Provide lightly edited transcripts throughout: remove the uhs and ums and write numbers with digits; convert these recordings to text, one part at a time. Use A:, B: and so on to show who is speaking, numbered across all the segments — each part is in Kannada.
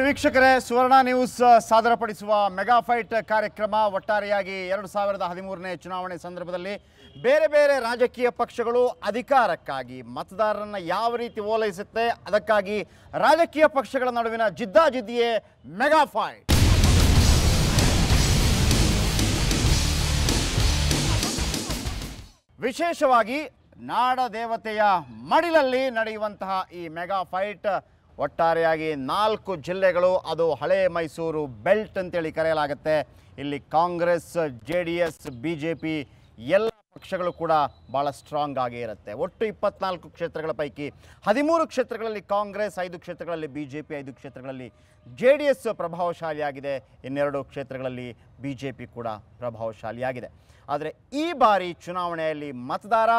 A: ಪ್ರಿಯ ವೀಕ್ಷಕರೇ, ಸುವರ್ಣ ನ್ಯೂಸ್ ಸಾದರಪಡಿಸುವ ಮೆಗಾ ಫೈಟ್ ಕಾರ್ಯಕ್ರಮ ಒಟ್ಟಾರೆಯಾಗಿ 2013ನೇ ಚುನಾವಣೆ ಸಂದರ್ಭದಲ್ಲಿ ಬೇರೆ ಬೇರೆ ರಾಜಕೀಯ ಪಕ್ಷಗಳು ಅಧಿಕಾರಕ್ಕಾಗಿ ಮತದಾರರನ್ನ ಯಾವ ರೀತಿ ಓಲೈಸುತ್ತೆ, ಅದಕ್ಕಾಗಿ ರಾಜಕೀಯ ಪಕ್ಷಗಳ ನಡುವಿನ ಜಿದ್ದಾಜಿದ್ದಿಯೇ ಮೆಗಾ ಫೈಟ್. ವಿಶೇಷವಾಗಿ ನಾಡ ದೇವತೆಯ ಮಡಿಲಲ್ಲಿ ನಡೆಯುವಂತಹ ಈ ಮೆಗಾ ಫೈಟ್ ಒಟ್ಟಾರೆಯಾಗಿ 4 ಜಿಲ್ಲೆಗಳು, ಅದು ಹಳೆ ಮೈಸೂರು ಬೆಲ್ಟ್ ಅಂತೇಳಿ ಕರೆಯಲಾಗುತ್ತೆ. ಇಲ್ಲಿ ಕಾಂಗ್ರೆಸ್, JDS, BJP ಎಲ್ಲ ಪಕ್ಷಗಳು ಕೂಡ ಭಾಳ ಸ್ಟ್ರಾಂಗ್ ಆಗಿ ಇರುತ್ತೆ. ಒಟ್ಟು 24 ಕ್ಷೇತ್ರಗಳ ಪೈಕಿ 13 ಕ್ಷೇತ್ರಗಳಲ್ಲಿ ಕಾಂಗ್ರೆಸ್, 5 ಕ್ಷೇತ್ರಗಳಲ್ಲಿ BJP, 5 ಕ್ಷೇತ್ರಗಳಲ್ಲಿ JDS ಪ್ರಭಾವಶಾಲಿಯಾಗಿದೆ. ಇನ್ನೆರಡು ಕ್ಷೇತ್ರಗಳಲ್ಲಿ BJP ಕೂಡ ಪ್ರಭಾವಶಾಲಿಯಾಗಿದೆ. ಆದರೆ ಈ ಬಾರಿ ಚುನಾವಣೆಯಲ್ಲಿ ಮತದಾರ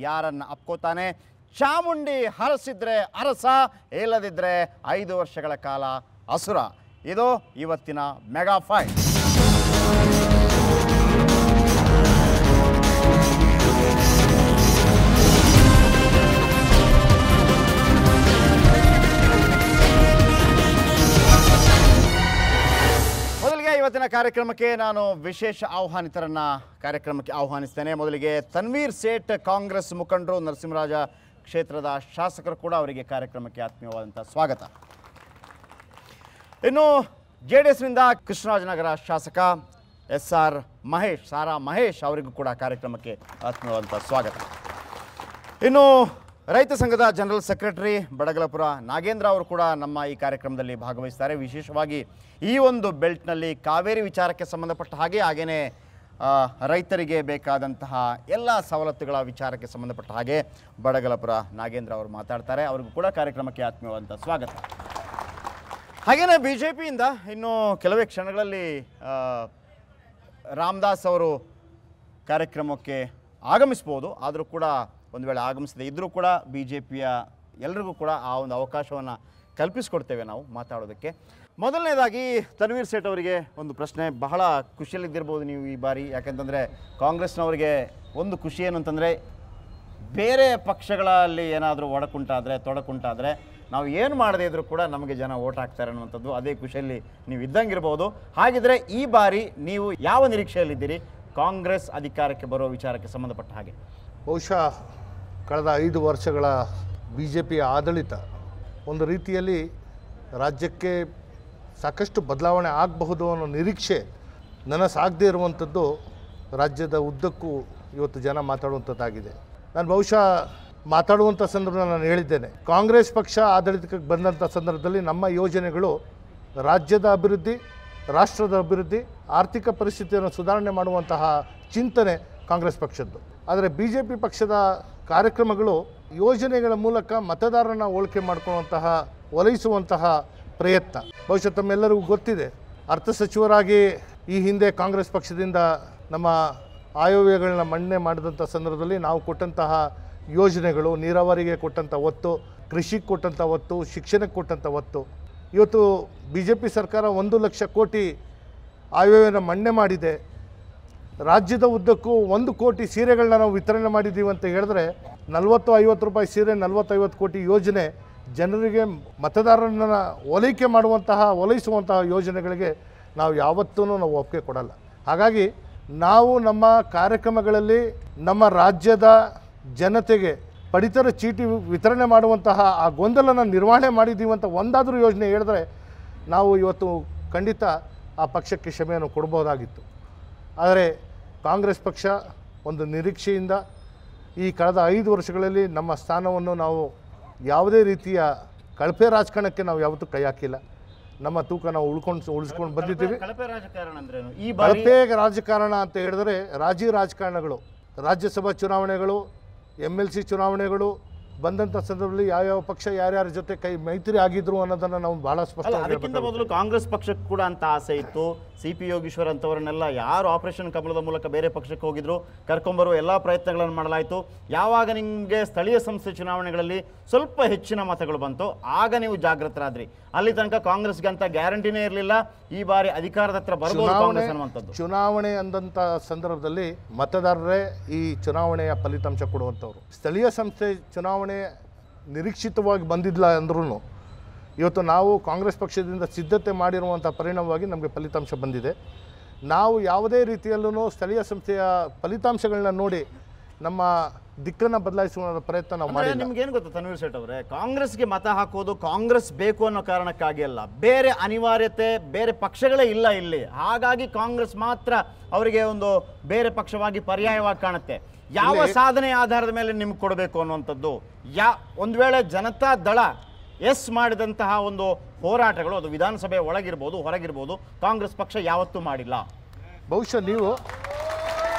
A: ಯಾರನ್ನು ಅಪ್ಕೋತಾನೆ? ಚಾಮುಂಡಿ ಹರಸಿದ್ರೆ ಅರಸ, ಇಲ್ಲದಿದ್ದರೆ 5 ವರ್ಷಗಳ ಕಾಲ ಅಸುರ. ಇದು ಇವತ್ತಿನ ಮೆಗಾ ಫೈಟ್. ಮೊದಲಿಗೆ ಇವತ್ತಿನ ಕಾರ್ಯಕ್ರಮಕ್ಕೆ ನಾನು ವಿಶೇಷ ಆಹ್ವಾನಿತರನ್ನ ಕಾರ್ಯಕ್ರಮಕ್ಕೆ ಆಹ್ವಾನಿಸ್ತೇನೆ. ಮೊದಲಿಗೆ ತನ್ವೀರ್ ಸೇಠ್, ಕಾಂಗ್ರೆಸ್ ಮುಖಂಡರು, ನರಸಿಂಹರಾಜ ಕ್ಷೇತ್ರದ ಶಾಸಕರು ಕೂಡ ಅವರಿಗೆ ಕಾರ್ಯಕ್ರಮಕ್ಕೆ ಆತ್ಮೀಯವಾದಂಥ ಸ್ವಾಗತ. ಇನ್ನು JDSನಿಂದ ಕೃಷ್ಣರಾಜನಗರ ಶಾಸಕ SR ಮಹೇಶ್, ಸಾರಾ ಮಹೇಶ್ ಅವರಿಗೂ ಕೂಡ ಕಾರ್ಯಕ್ರಮಕ್ಕೆ ಆತ್ಮೀಯವಾದಂಥ ಸ್ವಾಗತ. ಇನ್ನು ರೈತ ಸಂಘದ ಜನರಲ್ ಸೆಕ್ರೆಟರಿ ಬಡಗಲಪುರ ನಾಗೇಂದ್ರ ಅವರು ಕೂಡ ನಮ್ಮ ಈ ಕಾರ್ಯಕ್ರಮದಲ್ಲಿ ಭಾಗವಹಿಸ್ತಾರೆ. ವಿಶೇಷವಾಗಿ ಈ ಒಂದು ಬೆಲ್ಟ್ನಲ್ಲಿ ಕಾವೇರಿ ವಿಚಾರಕ್ಕೆ ಸಂಬಂಧಪಟ್ಟ ಹಾಗೆಯೇ ರೈತರಿಗೆ ಬೇಕಾದಂತಹ ಎಲ್ಲ ಸವಲತ್ತುಗಳ ವಿಚಾರಕ್ಕೆ ಸಂಬಂಧಪಟ್ಟ ಹಾಗೆ ಬಡಗಲಪುರ ನಾಗೇಂದ್ರ ಅವರು ಮಾತಾಡ್ತಾರೆ. ಅವ್ರಿಗೂ ಕೂಡ ಕಾರ್ಯಕ್ರಮಕ್ಕೆ ಆತ್ಮೀಯವಾದಂಥ ಸ್ವಾಗತ. ಹಾಗೆಯೇ BJPಯಿಂದ ಇನ್ನು ಕೆಲವೇ ಕ್ಷಣಗಳಲ್ಲಿ ರಾಮದಾಸ್ ಅವರು ಕಾರ್ಯಕ್ರಮಕ್ಕೆ ಆಗಮಿಸ್ಬೋದು. ಆದರೂ ಕೂಡ ಒಂದು ವೇಳೆ ಆಗಮಿಸದೆ ಇದ್ದರೂ ಕೂಡ BJPಯ ಎಲ್ರಿಗೂ ಕೂಡ ಆ ಒಂದು ಅವಕಾಶವನ್ನು ಕಲ್ಪಿಸ್ಕೊಡ್ತೇವೆ ನಾವು ಮಾತಾಡೋದಕ್ಕೆ. ಮೊದಲನೇದಾಗಿ ತನ್ವೀರ್ ಸೇಠ್ ಅವರಿಗೆ ಒಂದು ಪ್ರಶ್ನೆ. ಬಹಳ ಖುಷಿಯಲ್ಲಿದ್ದಿರ್ಬೋದು ನೀವು ಈ ಬಾರಿ, ಯಾಕೆಂತಂದರೆ ಕಾಂಗ್ರೆಸ್ನವರಿಗೆ ಒಂದು ಖುಷಿ ಏನು ಅಂತಂದರೆ, ಬೇರೆ ಪಕ್ಷಗಳಲ್ಲಿ ಏನಾದರೂ ತೊಡಕುಂಟಾದರೆ ನಾವು ಏನು ಮಾಡದೇ ಇದ್ರೂ ಕೂಡ ನಮಗೆ ಜನ ಓಟ್ ಹಾಕ್ತಾರೆ ಅನ್ನುವಂಥದ್ದು, ಅದೇ ಖುಷಿಯಲ್ಲಿ ನೀವು ಇದ್ದಂಗಿರ್ಬೋದು. ಹಾಗಿದ್ರೆ ಈ ಬಾರಿ ನೀವು ಯಾವ ನಿರೀಕ್ಷೆಯಲ್ಲಿದ್ದೀರಿ ಕಾಂಗ್ರೆಸ್ ಅಧಿಕಾರಕ್ಕೆ ಬರೋ ವಿಚಾರಕ್ಕೆ ಸಂಬಂಧಪಟ್ಟ ಹಾಗೆ?
B: ಬಹುಶಃ ಕಳೆದ 5 ವರ್ಷಗಳ BJPಯ ಆಡಳಿತ ಒಂದು ರೀತಿಯಲ್ಲಿ ರಾಜ್ಯಕ್ಕೆ ಸಾಕಷ್ಟು ಬದಲಾವಣೆ ಆಗಬಹುದು ಅನ್ನೋ ನಿರೀಕ್ಷೆ ನನಸಾಗದೇ ಇರುವಂಥದ್ದು ರಾಜ್ಯದ ಉದ್ದಕ್ಕೂ ಇವತ್ತು ಜನ ಮಾತಾಡುವಂಥದ್ದಾಗಿದೆ. ನಾನು ಬಹುಶಃ ಮಾತಾಡುವಂಥ ಸಂದರ್ಭದಲ್ಲಿ ನಾನು ಹೇಳಿದ್ದೇನೆ, ಕಾಂಗ್ರೆಸ್ ಪಕ್ಷ ಆಡಳಿತಕ್ಕೆ ಬಂದಂಥ ಸಂದರ್ಭದಲ್ಲಿ ನಮ್ಮ ಯೋಜನೆಗಳು ರಾಜ್ಯದ ಅಭಿವೃದ್ಧಿ, ರಾಷ್ಟ್ರದ ಅಭಿವೃದ್ಧಿ, ಆರ್ಥಿಕ ಪರಿಸ್ಥಿತಿಯನ್ನು ಸುಧಾರಣೆ ಮಾಡುವಂತಹ ಚಿಂತನೆ ಕಾಂಗ್ರೆಸ್ ಪಕ್ಷದ್ದು. ಆದರೆ BJP ಪಕ್ಷದ ಕಾರ್ಯಕ್ರಮಗಳು ಯೋಜನೆಗಳ ಮೂಲಕ ಮತದಾರರನ್ನು ಹೋಲಿಕೆ ಮಾಡಿಕೊಳ್ಳುವಂತಹ, ಒಲೈಸುವಂತಹ ಪ್ರಯತ್ನ. ಬಹುಶಃ ತಮ್ಮೆಲ್ಲರಿಗೂ ಗೊತ್ತಿದೆ, ಅರ್ಥ ಸಚಿವರಾಗಿ ಈ ಹಿಂದೆ ಕಾಂಗ್ರೆಸ್ ಪಕ್ಷದಿಂದ ನಮ್ಮ ಆಯವ್ಯಯಗಳನ್ನ ಮಂಡನೆ ಮಾಡಿದಂಥ ಸಂದರ್ಭದಲ್ಲಿ ನಾವು ಕೊಟ್ಟಂತಹ ಯೋಜನೆಗಳು, ನೀರಾವರಿಗೆ ಕೊಟ್ಟಂಥ ಒತ್ತು, ಕೃಷಿಗೆ ಕೊಟ್ಟಂಥ ಒತ್ತು, ಶಿಕ್ಷಣಕ್ಕೆ ಕೊಟ್ಟಂಥ ಒತ್ತು, ಇವತ್ತು BJP ಸರ್ಕಾರ 1 ಲಕ್ಷ ಕೋಟಿ ಆಯವ್ಯಯನ ಮಂಡನೆ ಮಾಡಿದೆ. ರಾಜ್ಯದ ಉದ್ದಕ್ಕೂ 1 ಕೋಟಿ ಸೀರೆಗಳನ್ನ ನಾವು ವಿತರಣೆ ಮಾಡಿದ್ದೀವಿ ಅಂತ ಹೇಳಿದ್ರೆ, 40-50 ರೂಪಾಯಿ ಸೀರೆ, 40-50 ಕೋಟಿ ಯೋಜನೆ ಜನರಿಗೆ ಮತದಾರರನ್ನ ಒಲೈಸುವಂತಹ ಯೋಜನೆಗಳಿಗೆ ನಾವು ಯಾವತ್ತೂ ನಾವು ಒಪ್ಪಿಗೆ ಕೊಡಲ್ಲ. ಹಾಗಾಗಿ ನಾವು ನಮ್ಮ ಕಾರ್ಯಕ್ರಮಗಳಲ್ಲಿ ನಮ್ಮ ರಾಜ್ಯದ ಜನತೆಗೆ ಪಡಿತರ ಚೀಟಿ ವಿತರಣೆ ಮಾಡುವಂತಹ ಆ ಗೊಂದಲನ ನಿರ್ವಹಣೆ ಮಾಡಿದ್ದೀವಿ ಅಂತ ಒಂದಾದರೂ ಯೋಜನೆ ಹೇಳಿದ್ರೆ ನಾವು ಇವತ್ತು ಖಂಡಿತ ಆ ಪಕ್ಷಕ್ಕೆ ಕ್ಷಮೆಯನ್ನು ಕೊಡ್ಬೋದಾಗಿತ್ತು. ಆದರೆ ಕಾಂಗ್ರೆಸ್ ಪಕ್ಷ ಒಂದು ನಿರೀಕ್ಷೆಯಿಂದ ಈ ಕಳೆದ 5 ವರ್ಷಗಳಲ್ಲಿ ನಮ್ಮ ಸ್ಥಾನವನ್ನು ನಾವು ಯಾವುದೇ ರೀತಿಯ ಕಳಪೆ ರಾಜಕಾರಣಕ್ಕೆ ನಾವು ಯಾವತ್ತೂ ಕೈ ಹಾಕಿಲ್ಲ. ನಮ್ಮ ತೂಕ ನಾವು ಉಳಿಸ್ಕೊಂಡು ಬಂದಿದ್ದೀವಿ. ಕಳಪೆ ರಾಜಕಾರಣ ಅಂತ ಹೇಳಿದ್ರೆ ರಾಜಕಾರಣಗಳು, ರಾಜ್ಯಸಭಾ ಚುನಾವಣೆಗಳು, MLC ಚುನಾವಣೆಗಳು ಬಂದಂಥ ಸಂದರ್ಭದಲ್ಲಿ ಯಾವ ಪಕ್ಷ ಯಾರ್ಯಾರ ಜೊತೆ ಮೈತ್ರಿ ಆಗಿದ್ರು ಅನ್ನೋದನ್ನು ನಾವು ಬಹಳ ಸ್ಪಷ್ಟ.
A: ಅದಕ್ಕಿಂತ ಮೊದಲು ಕಾಂಗ್ರೆಸ್ ಪಕ್ಷಕ್ಕೆ ಕೂಡ ಅಂತ ಆಸೆ ಇತ್ತು. CP ಯೋಗೀಶ್ವರ್ ಅಂತವರನ್ನೆಲ್ಲ ಯಾರು ಆಪರೇಷನ್ ಕಮಲದ ಮೂಲಕ ಬೇರೆ ಪಕ್ಷಕ್ಕೆ ಹೋಗಿದ್ರು ಕರ್ಕೊಂಬರುವ ಎಲ್ಲ ಪ್ರಯತ್ನಗಳನ್ನು ಮಾಡಲಾಯಿತು. ಯಾವಾಗ ನಿಮಗೆ ಸ್ಥಳೀಯ ಸಂಸ್ಥೆ ಚುನಾವಣೆಗಳಲ್ಲಿ ಸ್ವಲ್ಪ ಹೆಚ್ಚಿನ ಮತಗಳು ಬಂತು, ಆಗ ನೀವು ಜಾಗೃತರಾದ್ರಿ. ಅಲ್ಲಿ ತನಕ ಕಾಂಗ್ರೆಸ್ಗೆ ಅಂತ ಗ್ಯಾರಂಟಿನೇ ಇರಲಿಲ್ಲ ಈ ಬಾರಿ ಅಧಿಕಾರದ ಹತ್ರ ಬರಬಹುದು ಕಾಂಗ್ರೆಸ್ ಅನ್ನುವಂಥದ್ದು.
B: ಚುನಾವಣೆ ಅಂದಂಥ ಸಂದರ್ಭದಲ್ಲಿ ಮತದಾರರೇ ಈ ಚುನಾವಣೆಯ ಫಲಿತಾಂಶ ಕೊಡುವಂಥವ್ರು. ಸ್ಥಳೀಯ ಸಂಸ್ಥೆ ಚುನಾವಣೆ ನಿರೀಕ್ಷಿತವಾಗಿ ಬಂದಿಲ್ಲ ಅಂದ್ರೂ ಇವತ್ತು ನಾವು ಕಾಂಗ್ರೆಸ್ ಪಕ್ಷದಿಂದ ಸಿದ್ಧತೆ ಮಾಡಿರುವಂಥ ಪರಿಣಾಮವಾಗಿ ನಮಗೆ ಫಲಿತಾಂಶ ಬಂದಿದೆ. ನಾವು ಯಾವುದೇ ರೀತಿಯಲ್ಲೂ ಸ್ಥಳೀಯ ಸಂಸ್ಥೆಯ ಫಲಿತಾಂಶಗಳನ್ನ ನೋಡಿ ನಮ್ಮ ದಿಕ್ಕನ್ನು ಬದಲಾಯಿಸುವ ಪ್ರಯತ್ನ ನಾವು ಮಾಡಿಲ್ಲ.
A: ನಿಮ್ಗೇನು ಗೊತ್ತಾ ತನ್ವೀರ್ ಸೇಠ್ ಅವರೇ, ಕಾಂಗ್ರೆಸ್ಗೆ ಮತ ಹಾಕೋದು ಕಾಂಗ್ರೆಸ್ ಬೇಕು ಅನ್ನೋ ಕಾರಣಕ್ಕಾಗಿ ಅಲ್ಲ, ಬೇರೆ ಅನಿವಾರ್ಯತೆ ಬೇರೆ ಪಕ್ಷಗಳೇ ಇಲ್ಲ ಇಲ್ಲಿ. ಹಾಗಾಗಿ ಕಾಂಗ್ರೆಸ್ ಮಾತ್ರ ಅವರಿಗೆ ಒಂದು ಬೇರೆ ಪಕ್ಷವಾಗಿ ಪರ್ಯಾಯವಾಗಿ ಕಾಣುತ್ತೆ. ಯಾವ ಸಾಧನೆ ಆಧಾರದ ಮೇಲೆ ನಿಮ್ಗೆ ಕೊಡಬೇಕು ಅನ್ನುವಂಥದ್ದು, ಒಂದು ವೇಳೆ ಜನತಾ ದಳ ಮಾಡಿದಂತಹ ಒಂದು ಹೋರಾಟಗಳು, ಅದು ವಿಧಾನಸಭೆ ಒಳಗಿರ್ಬೋದು ಹೊರಗಿರ್ಬೋದು, ಕಾಂಗ್ರೆಸ್ ಪಕ್ಷ ಯಾವತ್ತೂ ಮಾಡಿಲ್ಲ.
B: ಬಹುಶಃ ನೀವು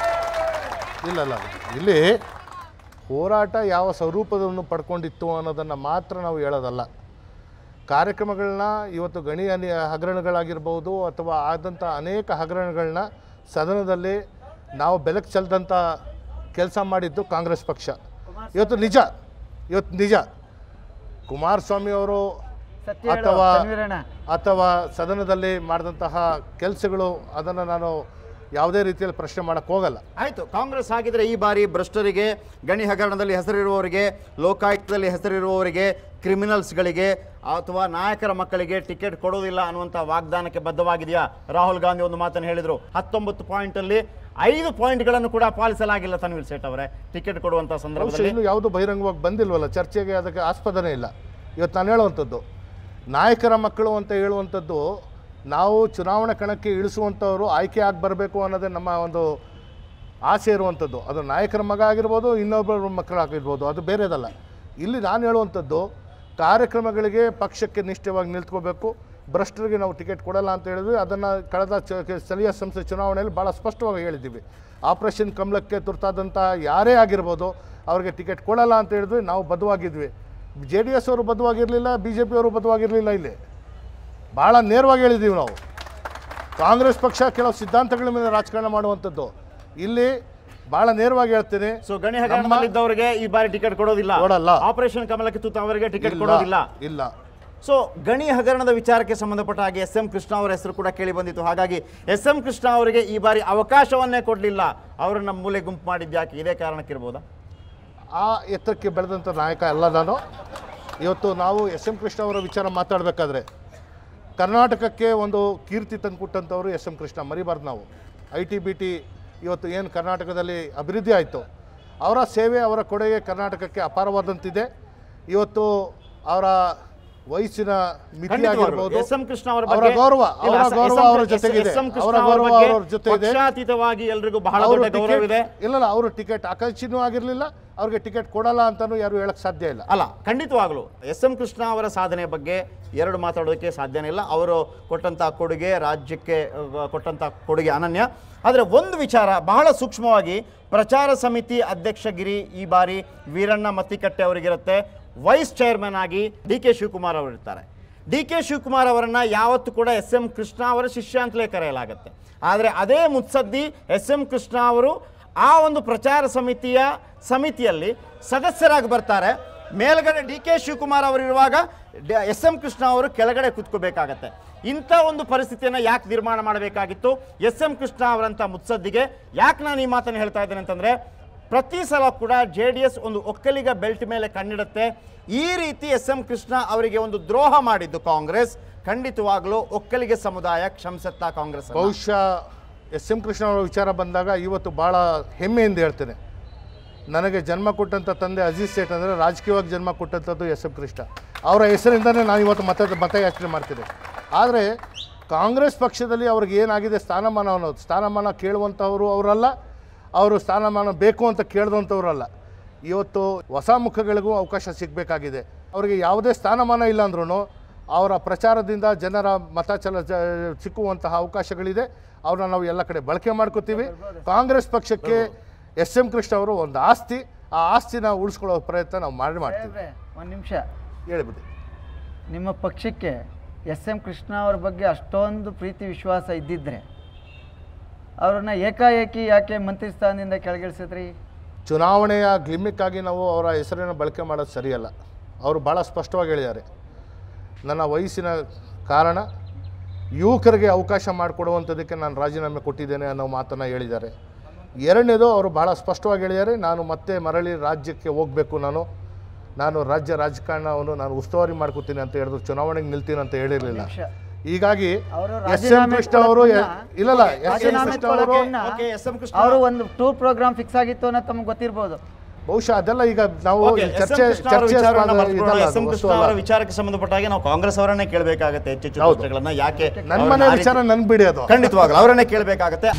B: ಇಲ್ಲ ಇಲ್ಲಿ ಹೋರಾಟ ಯಾವ ಸ್ವರೂಪವನ್ನು ಪಡ್ಕೊಂಡಿತ್ತು ಅನ್ನೋದನ್ನು ಮಾತ್ರ ನಾವು ಹೇಳೋದಲ್ಲ. ಕಾರ್ಯಕ್ರಮಗಳನ್ನ ಇವತ್ತು ಗಣಿ ಹಗರಣಗಳಾಗಿರ್ಬೋದು ಅಥವಾ ಆದಂಥ ಅನೇಕ ಹಗರಣಗಳನ್ನ ಸದನದಲ್ಲಿ ನಾವು ಬೆಳಕು ಚೆಲ್ದಂಥ ಕೆಲಸ ಮಾಡಿದ್ದು ಕಾಂಗ್ರೆಸ್ ಪಕ್ಷ. ಇವತ್ತು ನಿಜ ಕುಮಾರಸ್ವಾಮಿ ಅವರು ಅಥವಾ ಸದನದಲ್ಲಿ ಮಾಡಿದಂತಹ ಕೆಲಸಗಳು ಅದನ್ನು ನಾನು ಯಾವುದೇ ರೀತಿಯಲ್ಲಿ ಪ್ರಶ್ನೆ ಮಾಡೋಕ್ಕೆ ಹೋಗಲ್ಲ.
A: ಆಯಿತು, ಕಾಂಗ್ರೆಸ್ ಆಗಿದ್ರೆ ಈ ಬಾರಿ ಭ್ರಷ್ಟರಿಗೆ, ಗಣಿ ಹಗರಣದಲ್ಲಿ ಹೆಸರಿರುವವರಿಗೆ, ಲೋಕಾಯುಕ್ತದಲ್ಲಿ ಹೆಸರಿರುವವರಿಗೆ, ಕ್ರಿಮಿನಲ್ಸ್ಗಳಿಗೆ ಅಥವಾ ನಾಯಕರ ಮಕ್ಕಳಿಗೆ ಟಿಕೆಟ್ ಕೊಡೋದಿಲ್ಲ ಅನ್ನುವಂಥ ವಾಗ್ದಾನಕ್ಕೆ ಬದ್ಧವಾಗಿದೆಯಾ? ರಾಹುಲ್ ಗಾಂಧಿ ಒಂದು ಮಾತನ್ನು ಹೇಳಿದರು, 19 ಪಾಯಿಂಟಲ್ಲಿ 5 ಪಾಯಿಂಟ್ಗಳನ್ನು ಕೂಡ ಪಾಲಿಸಲಾಗಿಲ್ಲ ತನ್ವೀರ್ ಸೇಠ್ ಅವರೇ ಟಿಕೆಟ್ ಕೊಡುವಂಥ ಸಂದರ್ಭದಲ್ಲಿ.
B: ಇನ್ನು ಯಾವುದು ಬಹಿರಂಗವಾಗಿ ಬಂದಿಲ್ವಲ್ಲ, ಚರ್ಚೆಗೆ ಅದಕ್ಕೆ ಆಸ್ಪದನೇ ಇಲ್ಲ. ಇವತ್ತು ನಾನು ಹೇಳುವಂಥದ್ದು ನಾಯಕರ ಮಕ್ಕಳು ಅಂತ ಹೇಳುವಂಥದ್ದು, ನಾವು ಚುನಾವಣಾ ಕಣಕ್ಕೆ ಇಳಿಸುವಂಥವ್ರು ಆಯ್ಕೆ ಆಗಿ ಬರಬೇಕು ಅನ್ನೋದೇ ನಮ್ಮ ಒಂದು ಆಸೆ ಇರುವಂಥದ್ದು. ಅದು ನಾಯಕರ ಮಗ ಆಗಿರ್ಬೋದು, ಇನ್ನೊಬ್ಬರ ಮಕ್ಕಳಾಗಿರ್ಬೋದು, ಅದು ಬೇರೆದಲ್ಲ. ಇಲ್ಲಿ ನಾನು ಹೇಳುವಂಥದ್ದು ಕಾರ್ಯಕ್ರಮಗಳಿಗೆ ಪಕ್ಷಕ್ಕೆ ನಿಷ್ಠವಾಗಿ ನಿಲ್ತ್ಕೋಬೇಕು. ಭ್ರಷ್ಟರಿಗೆ ನಾವು ಟಿಕೆಟ್ ಕೊಡಲ್ಲ ಅಂತ ಹೇಳಿದ್ವಿ. ಅದನ್ನು ಕಳೆದ ಸ್ಥಳೀಯ ಸಂಸ್ಥೆ ಚುನಾವಣೆಯಲ್ಲಿ ಭಾಳ ಸ್ಪಷ್ಟವಾಗಿ ಹೇಳಿದ್ದೀವಿ. ಆಪರೇಷನ್ ಕಮಲಕ್ಕೆ ತುರ್ತಾದಂಥ ಯಾರೇ ಆಗಿರ್ಬೋದು ಅವ್ರಿಗೆ ಟಿಕೆಟ್ ಕೊಡಲ್ಲ ಅಂತ ಹೇಳಿದ್ವಿ. ನಾವು ಬದ್ಧವಾಗಿದ್ವಿ. JDS ಅವರು ಬದ್ಧವಾಗಿರಲಿಲ್ಲ, BJP ಅವರು ಬದ್ಧವಾಗಿರಲಿಲ್ಲ. ಇಲ್ಲಿ ಭಾಳ ನೇರವಾಗಿ ಹೇಳಿದ್ದೀವಿ ನಾವು. ಕಾಂಗ್ರೆಸ್ ಪಕ್ಷ ಕೆಲವು ಸಿದ್ಧಾಂತಗಳ ಮೇಲೆ ರಾಜಕಾರಣ ಮಾಡುವಂಥದ್ದು. ಇಲ್ಲಿ ಭಾಳ ನೇರವಾಗಿ ಹೇಳ್ತೀನಿ.
A: ಸೊ ಗಣಿ ಹಗರಣದಲ್ಲಿದ್ದವರಿಗೆ ಈ ಬಾರಿ ಟಿಕೆಟ್ ಕೊಡೋದಿಲ್ಲ, ಆಪರೇಷನ್ ಕಮಲಕ್ಕೆ ತುತ್ತ ಅವರಿಗೆ ಟಿಕೆಟ್ ಕೊಡೋದಿಲ್ಲ.
B: ಇಲ್ಲ.
A: ಸೊ ಗಣಿ ಹಗರಣದ ವಿಚಾರಕ್ಕೆ ಸಂಬಂಧಪಟ್ಟ ಹಾಗೆ SM ಕೃಷ್ಣ ಅವರ ಹೆಸರು ಕೂಡ ಕೇಳಿ ಬಂದಿತ್ತು. ಹಾಗಾಗಿ SM ಕೃಷ್ಣ ಅವರಿಗೆ ಈ ಬಾರಿ ಅವಕಾಶವನ್ನೇ ಕೊಡಲಿಲ್ಲ, ಅವರನ್ನ ಮೂಲೆ ಗುಂಪು ಮಾಡಿದ್ಯಾಕೆ? ಇದೇ ಕಾರಣಕ್ಕಿರ್ಬೋದಾ?
B: ಆ ಎತ್ತರಕ್ಕೆ ಬೆಳೆದಂಥ ನಾಯಕ ಅಲ್ಲ ನಾನು. ಇವತ್ತು ನಾವು SM ಕೃಷ್ಣ ಅವರ ವಿಚಾರ ಮಾತಾಡಬೇಕಾದ್ರೆ ಕರ್ನಾಟಕಕ್ಕೆ ಒಂದು ಕೀರ್ತಿ ತಂದುಕೊಟ್ಟಂಥವ್ರು SM ಕೃಷ್ಣ, ಮರಿಬಾರ್ದು ನಾವು. IT-BT ಇವತ್ತು ಏನು ಕರ್ನಾಟಕದಲ್ಲಿ ಅಭಿವೃದ್ಧಿ ಆಯಿತು, ಅವರ ಸೇವೆ ಅವರ ಕೊಡುಗೆ ಕರ್ನಾಟಕಕ್ಕೆ ಅಪಾರವಾದಂತಿದೆ. ಇವತ್ತು ಅವರ ವಯಸ್ಸಿನ ಮಿತಿ ಆಗಿರಬಹುದು,
A: SM ಕೃಷ್ಣ ಅವರ
B: ಗೌರವ ಅವರ ಜೊತೆಗಿದೆ, ಅವರ ಗೌರವ ಅವರ ಜೊತೆ ಇದೆ.
A: ಪಕ್ಷಾತೀತವಾಗಿ ಎಲ್ಲರಿಗೂ ಬಹಳ ದೊಡ್ಡ ಗೌರವ ಇದೆ.
B: ಇಲ್ಲ, ಅವರು ಟಿಕೆಟ್ ಆಕಾಂಕ್ಷಿನೂ ಆಗಿರಲಿಲ್ಲ, ಅವ್ರಿಗೆ ಟಿಕೆಟ್ ಕೊಡಲ್ಲ ಅಂತಾನು ಯಾರು ಹೇಳಕ್ಕೆ ಸಾಧ್ಯ ಇಲ್ಲ.
A: ಅಲ್ಲ, ಖಂಡಿತವಾಗಲು SM ಕೃಷ್ಣ ಅವರ ಸಾಧನೆ ಬಗ್ಗೆ ಎರಡು ಮಾತಾಡೋದಕ್ಕೆ ಸಾಧ್ಯನೇ ಇಲ್ಲ. ಅವರು ಕೊಟ್ಟಂಥ ಕೊಡುಗೆ, ರಾಜ್ಯಕ್ಕೆ ಕೊಟ್ಟಂಥ ಕೊಡುಗೆ ಅನನ್ಯ. ಆದರೆ ಒಂದು ವಿಚಾರ ಬಹಳ ಸೂಕ್ಷ್ಮವಾಗಿ, ಪ್ರಚಾರ ಸಮಿತಿ ಅಧ್ಯಕ್ಷಗಿರಿ ಈ ಬಾರಿ ವೀರಣ್ಣ ಮತ್ತಿಕಟ್ಟೆ ಅವರಿಗಿರುತ್ತೆ. ವೈಸ್ ಚೇರ್ಮನ್ ಆಗಿ DK ಶಿವಕುಮಾರ್ ಅವರು ಇರ್ತಾರೆ. DK ಶಿವಕುಮಾರ್ ಅವರನ್ನ ಯಾವತ್ತೂ ಕೂಡ SM ಕೃಷ್ಣ ಅವರ ಶಿಷ್ಯ ಅಂತಲೇ ಕರೆಯಲಾಗುತ್ತೆ. ಆದರೆ ಅದೇ ಮುತ್ಸದ್ದಿ SM ಕೃಷ್ಣ ಅವರು ಆ ಒಂದು ಪ್ರಚಾರ ಸಮಿತಿಯಲ್ಲಿ ಸದಸ್ಯರಾಗಿ ಬರ್ತಾರೆ. ಮೇಲ್ಗಡೆ DK ಶಿವಕುಮಾರ್ ಅವರಿರುವಾಗ SM ಕೃಷ್ಣ ಅವರು ಕೆಳಗಡೆ ಕೂತ್ಕೋಬೇಕಾಗತ್ತೆ. ಇಂಥ ಒಂದು ಪರಿಸ್ಥಿತಿಯನ್ನು ಯಾಕೆ ನಿರ್ಮಾಣ ಮಾಡಬೇಕಾಗಿತ್ತು SM ಕೃಷ್ಣ ಅವರಂಥ ಮುತ್ಸದ್ದಿಗೆ? ಯಾಕೆ ನಾನು ಈ ಮಾತನ್ನು ಹೇಳ್ತಾ ಇದ್ದೇನೆ ಅಂತಂದರೆ, ಪ್ರತಿ ಸಲ ಕೂಡ JDS ಒಂದು ಒಕ್ಕಲಿಗ ಬೆಲ್ಟ್ ಮೇಲೆ ಕಣ್ಣಿಡುತ್ತೆ. ಈ ರೀತಿ SM ಕೃಷ್ಣ ಅವರಿಗೆ ಒಂದು ದ್ರೋಹ ಮಾಡಿದ್ದು ಕಾಂಗ್ರೆಸ್, ಖಂಡಿತವಾಗ್ಲೂ ಒಕ್ಕಲಿಗ ಸಮುದಾಯ ಕ್ಷಮಿಸುತ್ತಾ ಕಾಂಗ್ರೆಸ್?
B: ಬಹುಶಃ SM ಕೃಷ್ಣ ಅವರ ವಿಚಾರ ಬಂದಾಗ ಇವತ್ತು ಭಾಳ ಹೆಮ್ಮೆಯಿಂದ ಹೇಳ್ತೇನೆ. ನನಗೆ ಜನ್ಮ ಕೊಟ್ಟಂಥ ತಂದೆ ಅಜೀಜ್ ಸೇಠ್ ಅಂದರೆ ರಾಜಕೀಯವಾಗಿ ಜನ್ಮ ಕೊಟ್ಟಂಥದ್ದು SM ಕೃಷ್ಣ. ಅವರ ಹೆಸರಿಂದನೇ ನಾನು ಇವತ್ತು ಮತಯಾಚನೆ ಮಾಡ್ತೀನಿ. ಆದರೆ ಕಾಂಗ್ರೆಸ್ ಪಕ್ಷದಲ್ಲಿ ಅವ್ರಿಗೆ ಏನಾಗಿದೆ ಸ್ಥಾನಮಾನ ಅನ್ನೋದು, ಸ್ಥಾನಮಾನ ಕೇಳುವಂಥವರು ಅವರಲ್ಲ, ಅವರು ಸ್ಥಾನಮಾನ ಬೇಕು ಅಂತ ಕೇಳಿದಂಥವ್ರಲ್ಲ. ಇವತ್ತು ಹೊಸ ಮುಖಗಳಿಗೂ ಅವಕಾಶ ಸಿಗಬೇಕಾಗಿದೆ. ಅವರಿಗೆ ಯಾವುದೇ ಸ್ಥಾನಮಾನ ಇಲ್ಲ ಅಂದ್ರೂ ಅವರ ಪ್ರಚಾರದಿಂದ ಜನರ ಮತ ಸಿಕ್ಕುವಂತಹ ಅವಕಾಶಗಳಿದೆ. ಅವ್ರನ್ನ ನಾವು ಎಲ್ಲ ಕಡೆ ಬಳಕೆ ಮಾಡ್ಕೋತೀವಿ. ಕಾಂಗ್ರೆಸ್ ಪಕ್ಷಕ್ಕೆ SM ಕೃಷ್ಣ ಅವರು ಒಂದು ಆಸ್ತಿ, ಆ ಆಸ್ತಿನ ಉಳಿಸ್ಕೊಳ್ಳೋ ಪ್ರಯತ್ನ ನಾವು ಮಾಡ್ತೀವಿ.
C: ಒಂದು ನಿಮಿಷ
B: ಹೇಳಿಬಿಡಿ.
C: ನಿಮ್ಮ ಪಕ್ಷಕ್ಕೆ SM ಕೃಷ್ಣ ಅವ್ರ ಬಗ್ಗೆ ಅಷ್ಟೊಂದು ಪ್ರೀತಿ ವಿಶ್ವಾಸ ಇದ್ದಿದ್ರೆ ಅವ್ರನ್ನ ಏಕಾಏಕಿ ಯಾಕೆ ಮಂತ್ರಿ ಸ್ಥಾನದಿಂದ ಕೆಳಗಿಳಿಸಿದ್ರಿ?
B: ಚುನಾವಣೆಯ ಗ್ಲಿಮ್ಮಿಕ್ಕಾಗಿ ನಾವು ಅವರ ಹೆಸರನ್ನು ಬಳಕೆ ಮಾಡೋದು ಸರಿಯಲ್ಲ. ಅವರು ಭಾಳ ಸ್ಪಷ್ಟವಾಗಿ ಹೇಳಿದ್ದಾರೆ, ನನ್ನ ವಯಸ್ಸಿನ ಕಾರಣ ಯುವಕರಿಗೆ ಅವಕಾಶ ಮಾಡಿಕೊಡುವಂಥದ್ದಕ್ಕೆ ನಾನು ರಾಜೀನಾಮೆ ಕೊಟ್ಟಿದ್ದೇನೆ ಅನ್ನೋ ಮಾತನ್ನು ಹೇಳಿದ್ದಾರೆ. ಎರಡನೇದು, ಅವರು ಭಾಳ ಸ್ಪಷ್ಟವಾಗಿ ಹೇಳಿದ್ದಾರೆ, ನಾನು ಮತ್ತೆ ಮರಳಿ ರಾಜ್ಯಕ್ಕೆ ಹೋಗಬೇಕು, ನಾನು ನಾನು ರಾಜ್ಯ ರಾಜಕಾರಣವನ್ನು ನಾನು ಉಸ್ತುವಾರಿ ಮಾಡ್ಕೋತೀನಿ ಅಂತ ಹೇಳಿದ್ರು, ಚುನಾವಣೆಗೆ ನಿಲ್ತೀನಿ ಅಂತ ಹೇಳಿರಲಿಲ್ಲ. ಹೀಗಾಗಿ
C: ಅವರು
B: ಎಸ್ ಎಂ ಕೃಷ್ಣ ಅವರು ಇಲ್ಲಲ್ಲ ಎಸ್ ಎಂ ಕೃಷ್ಣ ಅವರು
C: ಅವರು ಒಂದು ಟೂರ್ ಪ್ರೋಗ್ರಾಮ್ ಫಿಕ್ಸ್ ಆಗಿತ್ತು ಅನ್ನೋ ತಮಗೆ ಗೊತ್ತಿರ್ಬೋದು.
B: ಬಹುಶಃ ಅದೆಲ್ಲ ಈಗ ನಾವು ಚರ್ಚೆ
A: ವಿಚಾರಕ್ಕೆ ಸಂಬಂಧಪಟ್ಟ ಹಾಗೆ ನಾವು ಕಾಂಗ್ರೆಸ್ ಅವರನ್ನೇ ಕೇಳಬೇಕಾಗತ್ತೆ ಹೆಚ್ಚೆಚ್ಚು ಪ್ರಶ್ನೆಗಳನ್ನ. ಯಾಕೆ
B: ನನ್ನ ಮನೆ ವಿಚಾರ ನನ್ ಬಿಡಿ, ಅದು
A: ಖಂಡಿತವಾಗ್ಲೂ ಅವರನ್ನೇ ಕೇಳಬೇಕಾಗತ್ತೆ.